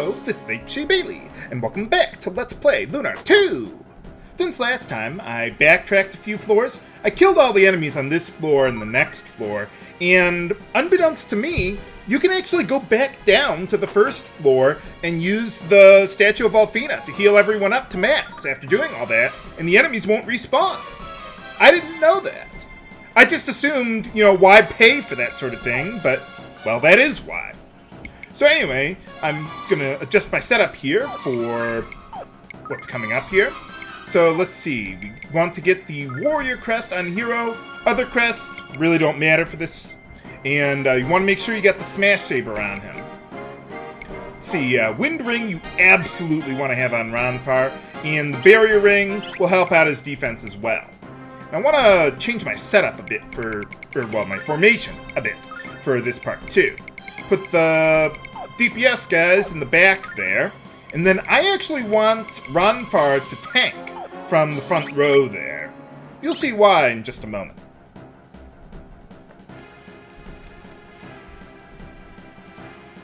Hello, this is HC Bailey, and welcome back to Let's Play Lunar 2! Since last time, I backtracked a few floors, I killed all the enemies on this floor and the next floor, and unbeknownst to me, you can actually go back down to the first floor and use the Statue of Alfina to heal everyone up to max after doing all that, and the enemies won't respawn. I didn't know that. I just assumed, why pay for that sort of thing, but, well, that is why. So anyway, I'm gonna adjust my setup here for what's coming up here. So let's see, we want to get the Warrior Crest on Hiro. Other crests really don't matter for this. And you want to make sure you got the Smash Saber on him. Let's see, Wind Ring you absolutely want to have on Ronfar. And the Barrier Ring will help out his defense as well. Now, I want to change my setup a bit my formation a bit for this part too. Put the DPS guys in the back there, and then I actually want Ronfar to tank from the front row there. You'll see why in just a moment.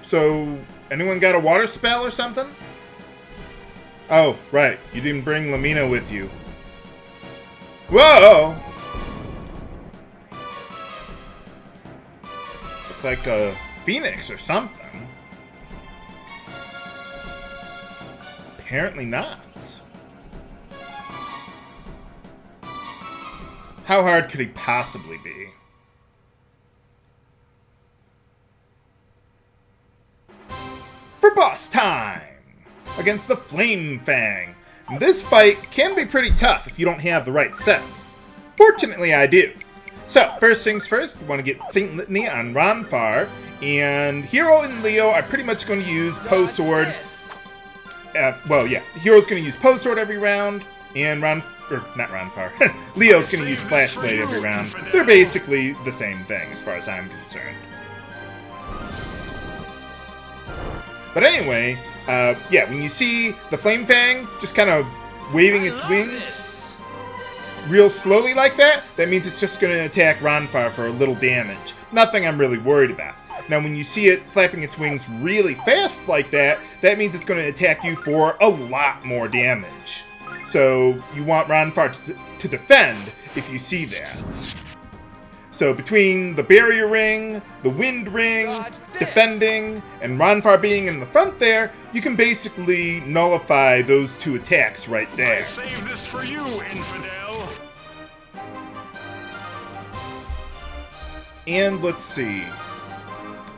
So, anyone got a water spell or something? Oh, right, you didn't bring Lamina with you. Whoa! Looks like a Phoenix or something. Apparently not. How hard could he possibly be? For boss time! Against the Flame Fang. This fight can be pretty tough if you don't have the right set. Fortunately, I do. So, first things first, we want to get Saint Litany on Ronfar, and Hiro and Leo are pretty much going to use Poe Sword. Hiro's going to use Poe Sword every round, and Leo's going to use Flash Blade every round. They're basically the same thing as far as I'm concerned. But anyway, when you see the Flame Fang just kind of waving its wings real slowly like that, that means it's just going to attack Ronfar for a little damage. Nothing I'm really worried about. Now, when you see it flapping its wings really fast like that, that means it's going to attack you for a lot more damage. So, you want Ronfar to defend if you see that. So, between the Barrier Ring, the Wind Ring, defending, and Ronfar being in the front there, you can basically nullify those two attacks right there. I saved this for you, infidel. And let's see.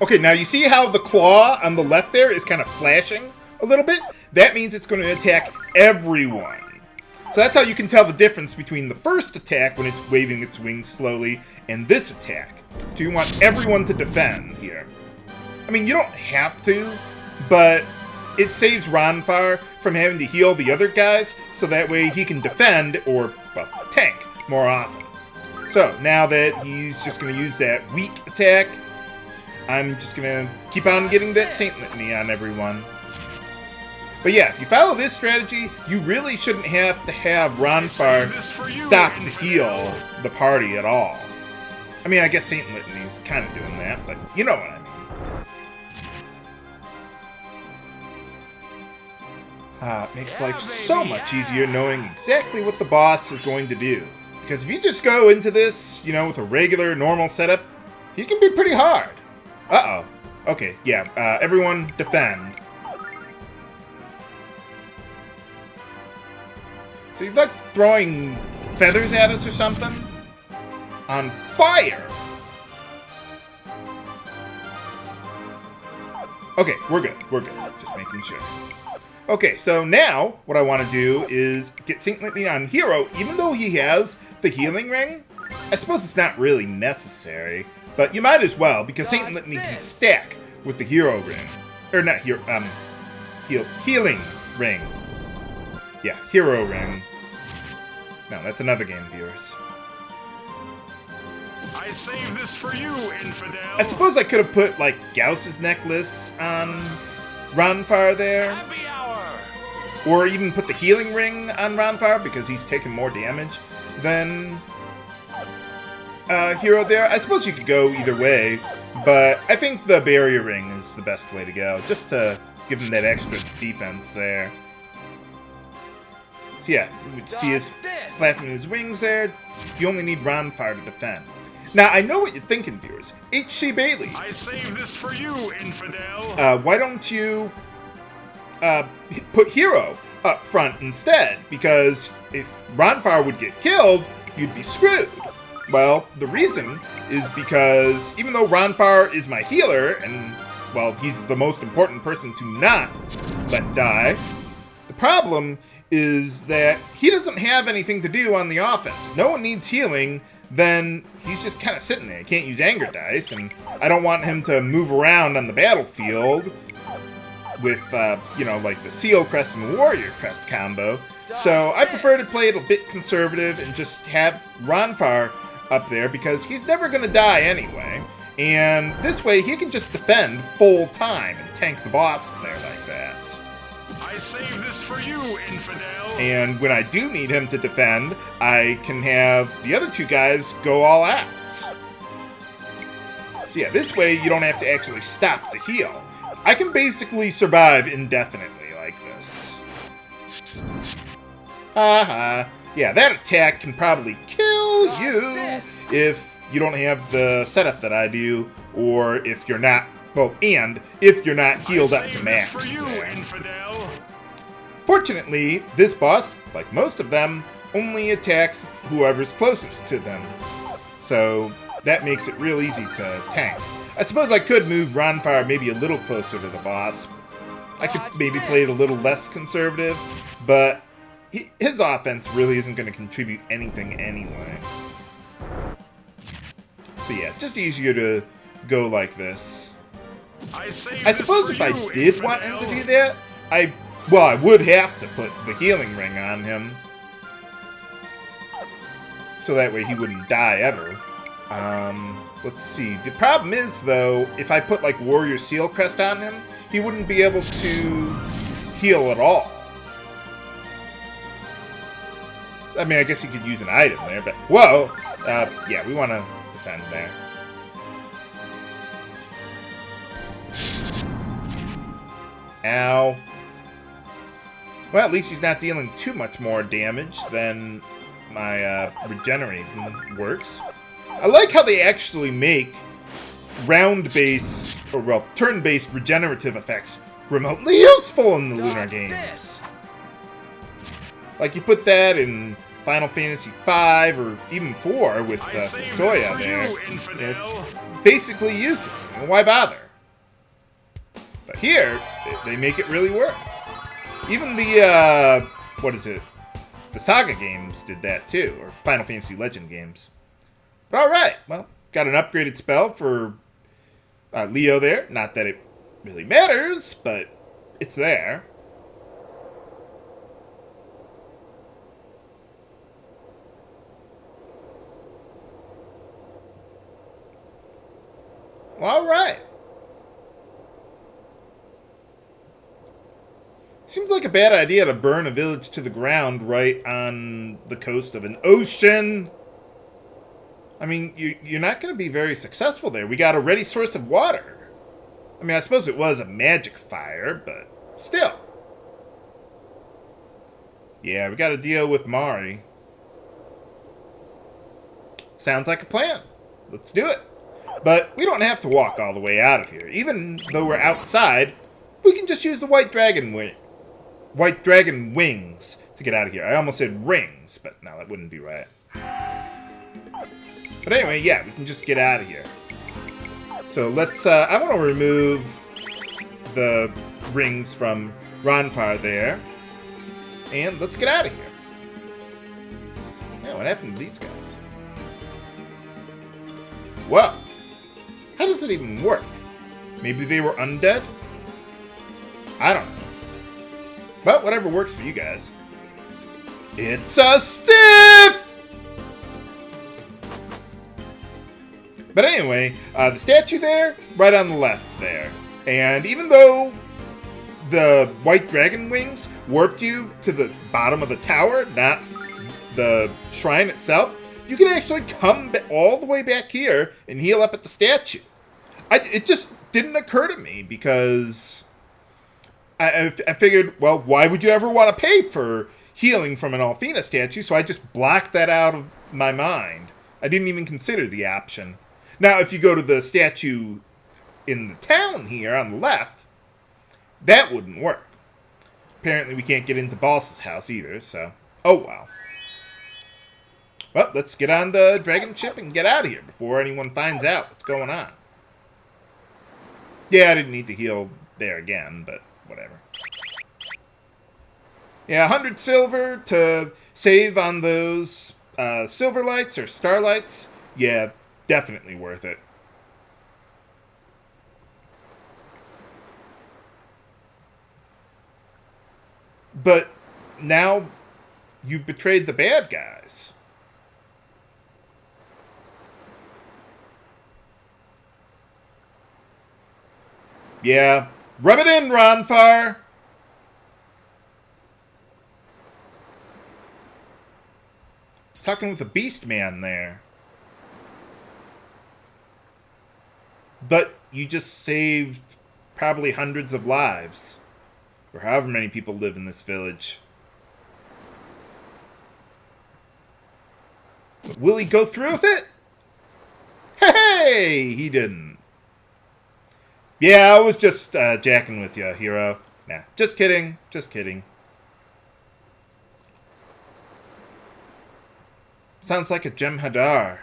Okay, now you see how the claw on the left there is kind of flashing a little bit? That means it's going to attack everyone. So that's how you can tell the difference between the first attack when it's waving its wings slowly and this attack. So you want everyone to defend here. I mean, you don't have to, but it saves Ronfar from having to heal the other guys, so that way he can defend, or, well, tank, more often. So, now that he's just going to use that weak attack, I'm just going to keep on getting that Saint Litany on everyone. But yeah, if you follow this strategy, you really shouldn't have to have Ronfar stop to heal the party at all. I mean, I guess Saint Litany's kind of doing that, but you know what I mean. It makes life so much easier knowing exactly what the boss is going to do. Because if you just go into this, with a regular, normal setup, he can be pretty hard. Uh-oh. Okay, yeah, everyone defend. So he's like throwing feathers at us or something? On fire! Okay, we're good. Just making sure. Okay, so now what I want to do is get Saint Litany on Hiro, even though he has the healing ring. I suppose it's not really necessary, but you might as well, because Saint Litany can stack with the Hiro ring. Or not Hiro, healing ring. Yeah, Hiro ring. No, that's another game, viewers. I saved this for you, infidel. I suppose I could have put, like, Gauss's necklace on Ronfar there. Happy hour. Or even put the healing ring on Ronfar, because he's taking more damage than Hiro there. I suppose you could go either way, but I think the barrier ring is the best way to go, just to give him that extra defense there. So yeah, you see his flapping his wings there. You only need Ronfar to defend. Now, I know what you're thinking, viewers. H.C. Bailey. I saved this for you, infidel. Why don't you put Hiro up front instead? Because if Ronfar would get killed, you'd be screwed. Well, the reason is because even though Ronfar is my healer, and, well, he's the most important person to not let die, the problem is that he doesn't have anything to do on the offense. If no one needs healing, then he's just kind of sitting there. He can't use anger dice, and I don't want him to move around on the battlefield with, you know, like the Seal Crest and Warrior Crest combo. So I prefer to play it a bit conservative and just have Ronfar up there because he's never going to die anyway. And this way he can just defend full time and tank the boss there like that. I saved this for you, infidel. And when I do need him to defend, I can have the other two guys go all out. So yeah, this way you don't have to actually stop to heal. I can basically survive indefinitely like this. Haha. Yeah, that attack can probably kill you if you don't have the setup that I do, or if you're not, well, and if you're not healed up to max. For you, infidel. Fortunately, this boss, like most of them, only attacks whoever's closest to them. So that makes it real easy to tank. I suppose I could move Ronfar maybe a little closer to the boss. I could maybe play it a little less conservative, but his offense really isn't going to contribute anything anyway. So yeah, just easier to go like this. I suppose if I did want him to do that, I would have to put the healing ring on him. So that way he wouldn't die ever. Let's see. The problem is, though, if I put, like, Warrior Seal Crest on him, he wouldn't be able to heal at all. I mean, I guess he could use an item there, but... Whoa! Yeah, we want to defend there. Ow. Well, at least he's not dealing too much more damage than my regenerating works. I like how they actually make round-based, or well, turn-based regenerative effects remotely useful in the Lunar games. Like you put that in Final Fantasy V or even 4 with Soya there. It's basically useless. I mean, why bother? But here, they make it really work. Even the, what is it? The Saga games did that too, or Final Fantasy Legend games. But alright, well, got an upgraded spell for Leo there. Not that it really matters, but it's there. Well, alright. Seems like a bad idea to burn a village to the ground right on the coast of an ocean. I mean, you're not going to be very successful there. We got a ready source of water. I mean, I suppose it was a magic fire, but still. Yeah, we got to deal with Mari. Sounds like a plan. Let's do it. But we don't have to walk all the way out of here. Even though we're outside, we can just use the white dragon wings to get out of here. I almost said rings, but no, that wouldn't be right. But anyway, yeah, we can just get out of here. So let's, I want to remove the rings from Ronfar there. And let's get out of here. Yeah, what happened to these guys? Well, how does it even work? Maybe they were undead? I don't know. But whatever works for you guys. It's a stiff! But anyway, the statue there, right on the left there. And even though the white dragon wings warped you to the bottom of the tower, not the shrine itself, you can actually come all the way back here and heal up at the statue. It just didn't occur to me because I figured, well, why would you ever want to pay for healing from an Alfina statue? So I just blocked that out of my mind. I didn't even consider the option. Now, if you go to the statue in the town here on the left, that wouldn't work. Apparently we can't get into Boss's house either, so... Oh, well. Well, let's get on the dragon ship and get out of here before anyone finds out what's going on. Yeah, I didn't need to heal there again, but whatever. Yeah, 100 silver to save on those silver lights or starlights. Yeah, definitely worth it. But now you've betrayed the bad guys. Yeah, rub it in, Ronfar. Talking with the Beast Man there. But you just saved probably hundreds of lives. Or however many people live in this village. Will he go through with it? Hey, he didn't. Yeah, I was just jacking with you, Hiro. Nah, just kidding. Just kidding. Sounds like a Jem'Hadar.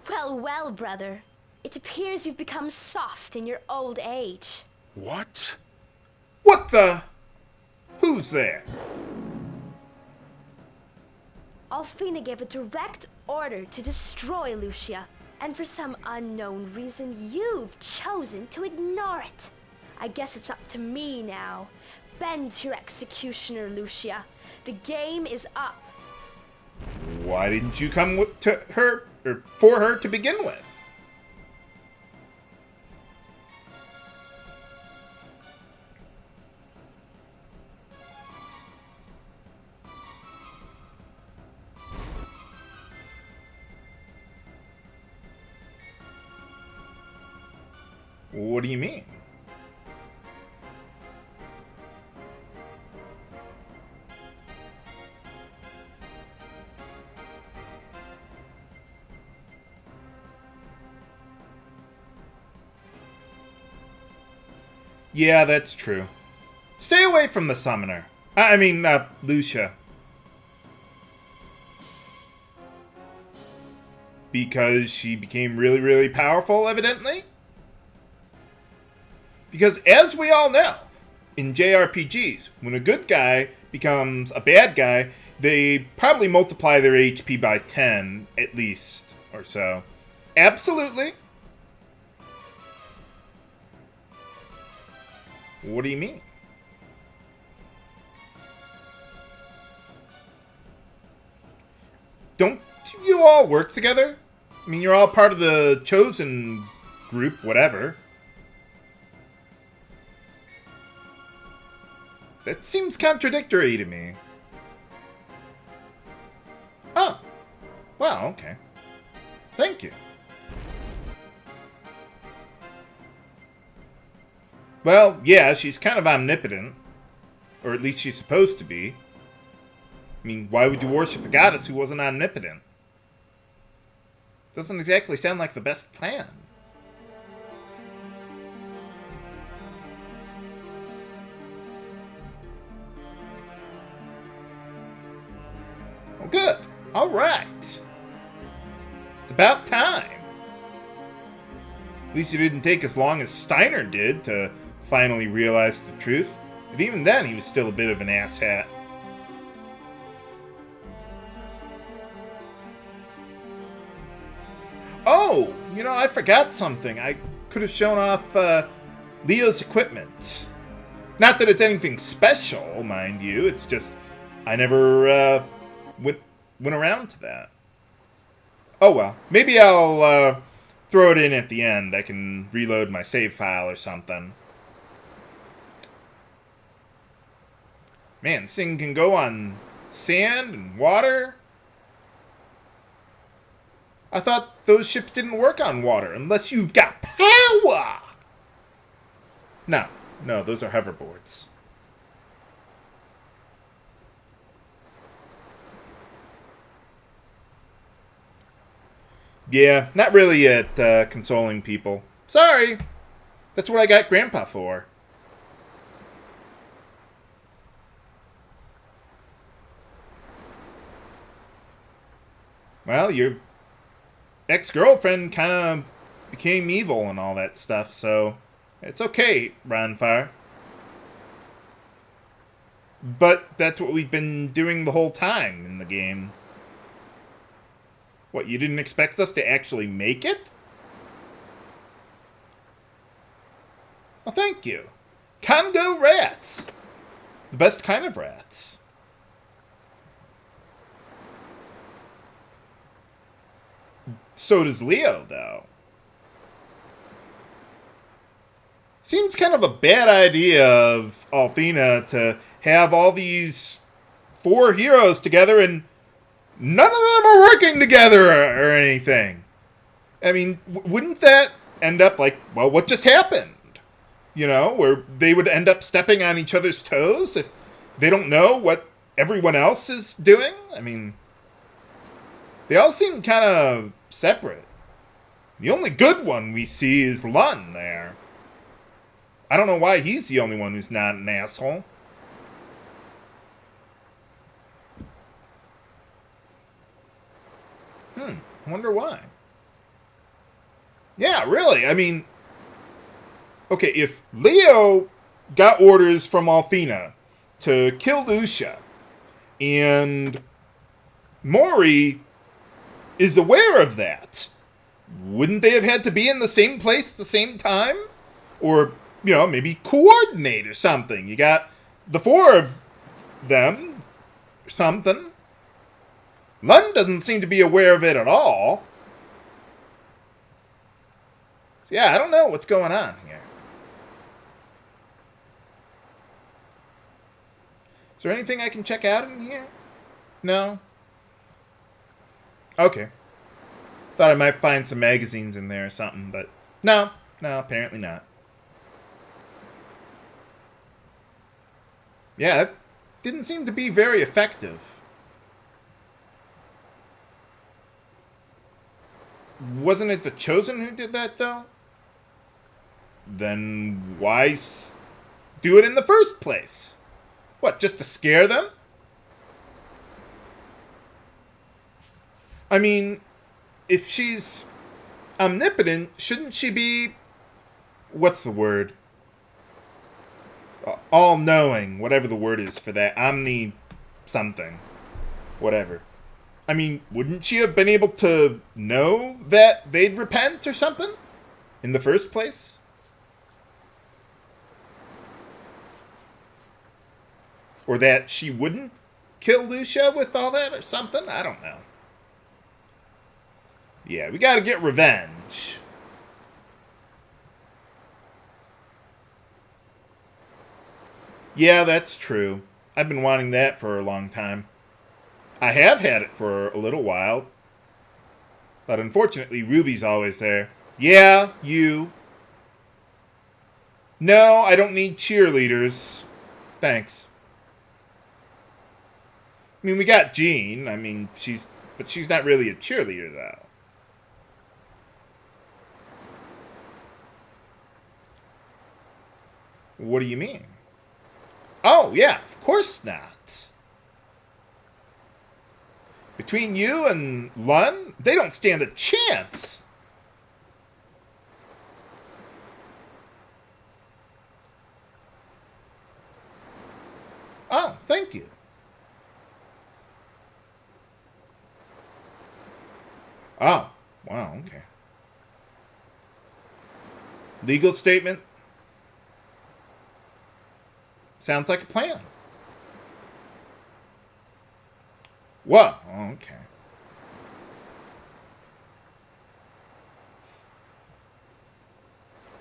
Well, well, brother. It appears you've become soft in your old age. What? What the? Who's there? Alfina gave a direct order to destroy Lucia, and for some unknown reason, you've chosen to ignore it. I guess it's up to me now. Bend to your executioner, Lucia. The game is up. Why didn't you come to her or for her to begin with? What do you mean? Yeah, that's true. Stay away from the summoner. I mean, Lucia. Because she became really, really powerful, evidently? Because as we all know, in JRPGs, when a good guy becomes a bad guy, they probably multiply their HP by 10, at least, or so. Absolutely. What do you mean? Don't you all work together? I mean, you're all part of the chosen group, whatever. That seems contradictory to me. Oh. Well, okay. Thank you. Well, yeah, she's kind of omnipotent. Or at least she's supposed to be. I mean, why would you worship a goddess who wasn't omnipotent? Doesn't exactly sound like the best plan. Well, good. All right. It's about time. At least it didn't take as long as Steiner did to finally realize the truth. But even then, he was still a bit of an asshat. Oh, you know, I forgot something. I could have shown off Leo's equipment. Not that it's anything special, mind you. It's just I never went around to that. Oh well, maybe I'll throw it in at the end. I can reload my save file or something. Man, this thing can go on sand and water. I thought those ships didn't work on water unless you've got power. No, No, those are hoverboards. Yeah, not really at consoling people. Sorry. That's what I got Grandpa for. Well, your ex-girlfriend kind of became evil and all that stuff, so it's okay, Ronfar. But that's what we've been doing the whole time in the game. What, you didn't expect us to actually make it? Well, thank you. Congo rats. The best kind of rats. So does Leo, though. Seems kind of a bad idea of Althena to have all these 4 heroes together and none of them are working together or anything. I mean, wouldn't that end up like, well, what just happened? You know, where they would end up stepping on each other's toes if they don't know what everyone else is doing? I mean, they all seem kind of separate. The only good one we see is Lun there. I don't know why he's the only one who's not an asshole. I wonder why. Yeah, really, I mean, okay, if Leo got orders from Althena to kill Lucia, and Mori is aware of that, wouldn't they have had to be in the same place at the same time? Or, you know, maybe coordinate or something. You got the 4 of them, or something. Lun doesn't seem to be aware of it at all. So yeah, I don't know what's going on here. Is there anything I can check out in here? No? Okay. Thought I might find some magazines in there or something, but no, apparently not. Yeah, it didn't seem to be very effective. Wasn't it the Chosen who did that, though? Then why do it in the first place? What, just to scare them? I mean, if she's omnipotent, shouldn't she be... What's the word? All-knowing, whatever the word is for that. Omni-something. Whatever. I mean, wouldn't she have been able to know that they'd repent or something? In the first place? Or that she wouldn't kill Lucia with all that or something? I don't know. Yeah, we gotta get revenge. Yeah, that's true. I've been wanting that for a long time. I have had it for a little while. But unfortunately, Ruby's always there. Yeah, you. No, I don't need cheerleaders. Thanks. I mean, we got Jean. I mean, but she's not really a cheerleader, though. What do you mean? Oh, yeah, of course not. Between you and Lun, they don't stand a chance. Oh, thank you. Oh, wow, okay. Legal statement? Sounds like a plan. Whoa, okay.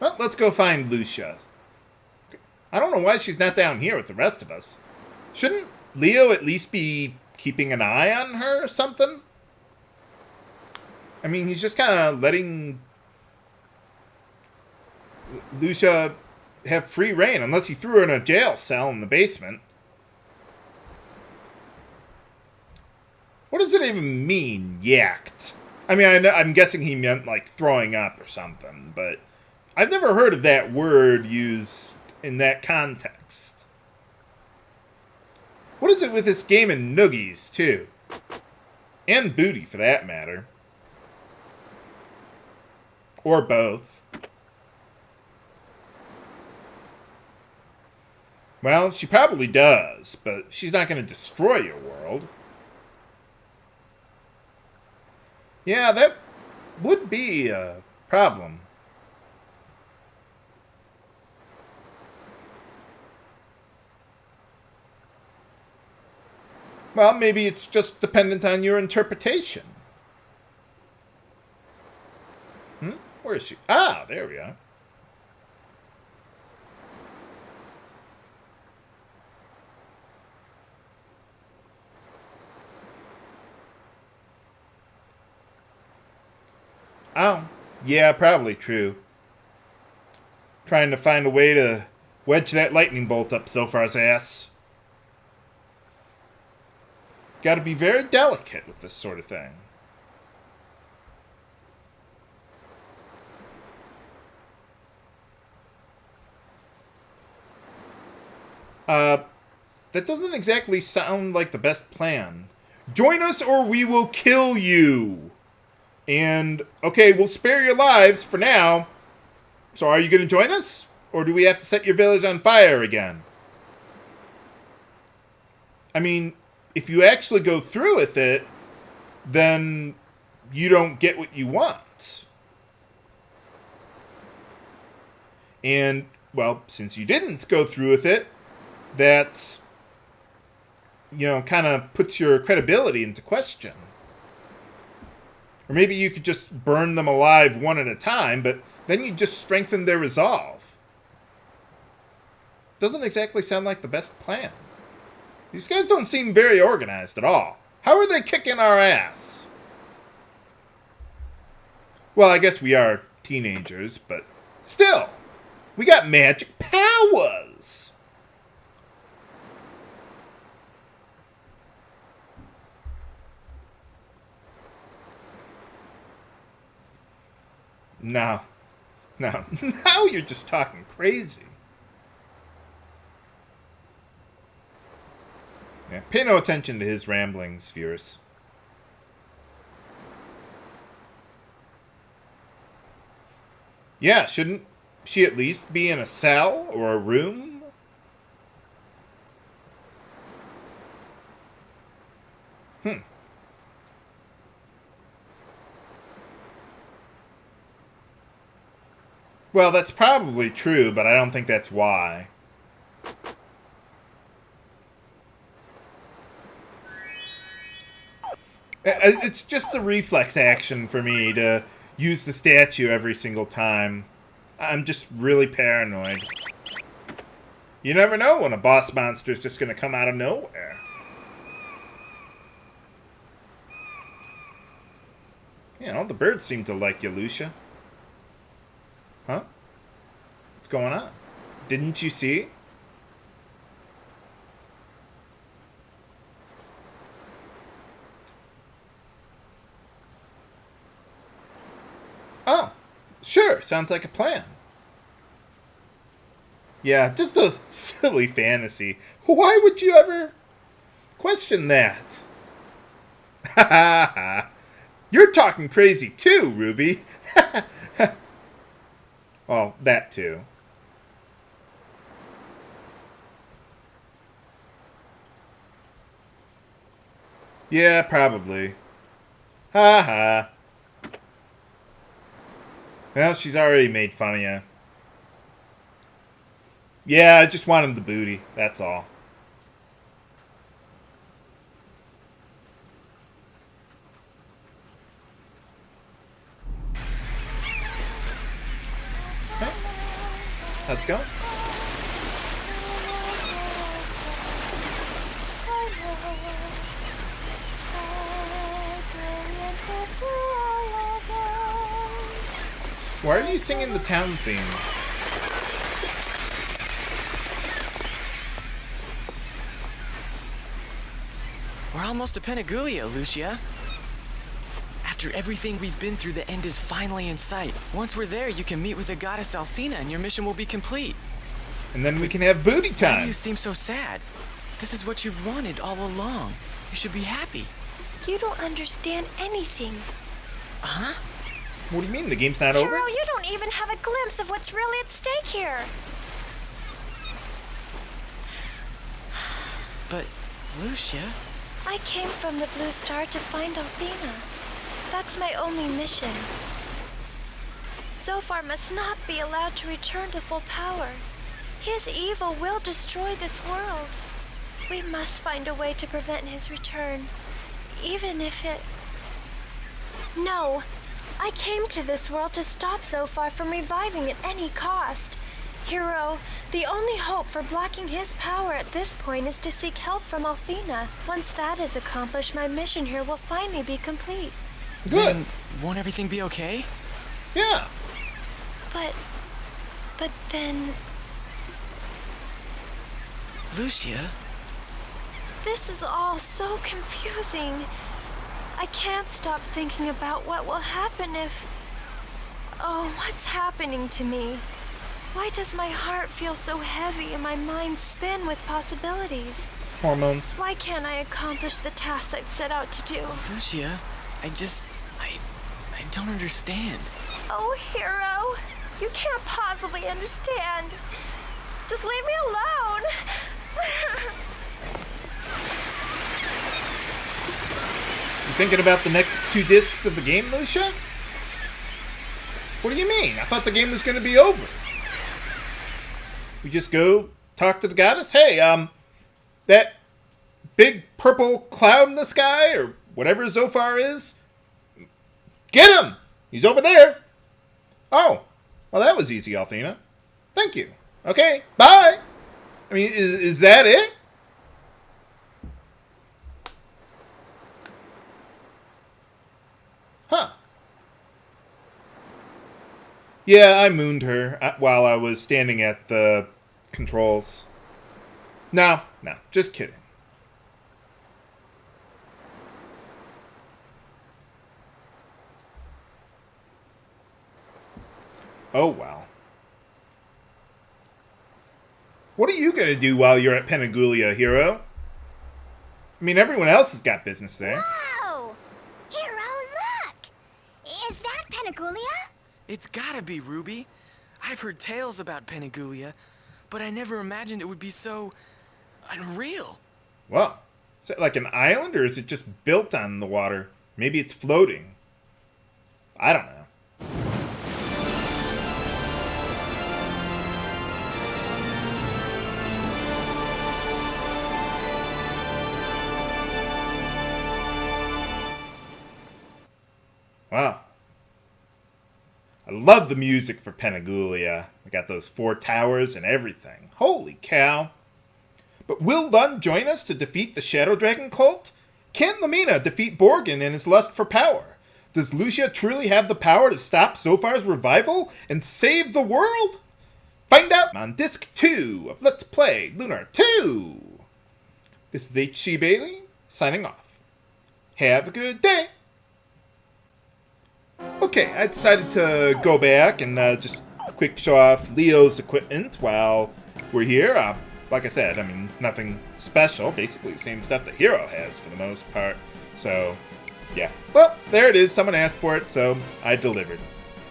Well, let's go find Lucia. I don't know why she's not down here with the rest of us. Shouldn't Leo at least be keeping an eye on her or something? I mean, he's just kind of letting Lucia have free reign, unless he threw her in a jail cell in the basement. What does it even mean, yacked? I mean, I'm guessing he meant, like, throwing up or something, but I've never heard of that word used in that context. What is it with this game and noogies, too? And booty, for that matter. Or both. Well, she probably does, but she's not going to destroy your world. Yeah, that would be a problem. Well, maybe it's just dependent on your interpretation. Where is she? Ah, there we are. Oh, yeah, probably true. Trying to find a way to wedge that lightning bolt up Zofar's ass. Got to be very delicate with this sort of thing. That doesn't exactly sound like the best plan. Join us or we will kill you. And, okay, we'll spare your lives for now. So are you going to join us? Or do we have to set your village on fire again? I mean, if you actually go through with it, then you don't get what you want. And, well, since you didn't go through with it, that, you know, kind of puts your credibility into question. Or maybe you could just burn them alive one at a time, but then you just strengthen their resolve. Doesn't exactly sound like the best plan. These guys don't seem very organized at all. How are they kicking our ass? Well, I guess we are teenagers, but still, we got magic powers. No. Now you're just talking crazy. Yeah, pay no attention to his ramblings, viewers. Yeah, shouldn't she at least be in a cell or a room? Well, that's probably true, but I don't think that's why. It's just a reflex action for me to use the statue every single time. I'm just really paranoid. You never know when a boss monster is just going to come out of nowhere. You know, the birds seem to like you, Lucia. Huh? What's going on? Didn't you see? Oh, sure. Sounds like a plan. Yeah, just a silly fantasy. Why would you ever question that? Ha ha ha. You're talking crazy too, Ruby. Well, that too. Yeah, probably. Ha ha. Well, she's already made fun of you. Yeah, I just wanted the booty. That's all. Okay. Let's go. Why are you singing the town theme? We're almost to Penagoulia, Lucia. After everything we've been through, the end is finally in sight. Once we're there, you can meet with the goddess Althena and your mission will be complete. And then we can have booty Why do time. you seem so sad? This is what you've wanted all along. You should be happy. You don't understand anything. Huh? What do you mean? The game's not over? Hiro, you don't even have a glimpse of what's really at stake here. But, Lucia... I came from the Blue Star to find Althena. That's my only mission. Zophar must not be allowed to return to full power. His evil will destroy this world. We must find a way to prevent his return, even if it... No! I came to this world to stop Zophar from reviving at any cost. Hiro, the only hope for blocking his power at this point is to seek help from Althena. Once that is accomplished, my mission here will finally be complete. Good. Then, won't everything be okay? Yeah. But then... Lucia? This is all so confusing. I can't stop thinking about what will happen if... Oh, what's happening to me? Why does my heart feel so heavy and my mind spin with possibilities? Hormones. Why can't I accomplish the tasks I've set out to do? Lucia, I don't understand. Oh, Hiro, you can't possibly understand. Just leave me alone. You thinking about the next 2 discs of the game, Lucia? What do you mean? I thought the game was going to be over. We just go talk to the goddess? Hey, that big purple cloud in the sky, or whatever Zophar is, get him! He's over there. Oh, well, that was easy, Althena. Thank you. Okay, bye. I mean, is that it? Huh. Yeah, I mooned her while I was standing at the controls. No, just kidding. Oh, well. What are you going to do while you're at Penagoulia, Hiro? I mean, everyone else has got business there. Whoa! Hiro, look! Is that Penagoulia? It's gotta be, Ruby. I've heard tales about Penagoulia, but I never imagined it would be so... unreal. Well, is it like an island, or is it just built on the water? Maybe it's floating. I don't know. Wow. I love the music for Penagoulia. We got those 4 towers and everything. Holy cow. But will Lund join us to defeat the Shadow Dragon cult? Can Lamina defeat Borgin in his lust for power? Does Lucia truly have the power to stop Zophar's revival and save the world? Find out on Disc 2 of Let's Play Lunar 2. This is H.C. Bailey, signing off. Have a good day. Okay, I decided to go back and just quick show off Leo's equipment while we're here. Like I said, I mean, nothing special. Basically the same stuff that Hiro has for the most part. So, yeah. Well, there it is. Someone asked for it, so I delivered.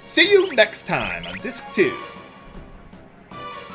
See you next time on Disc 2.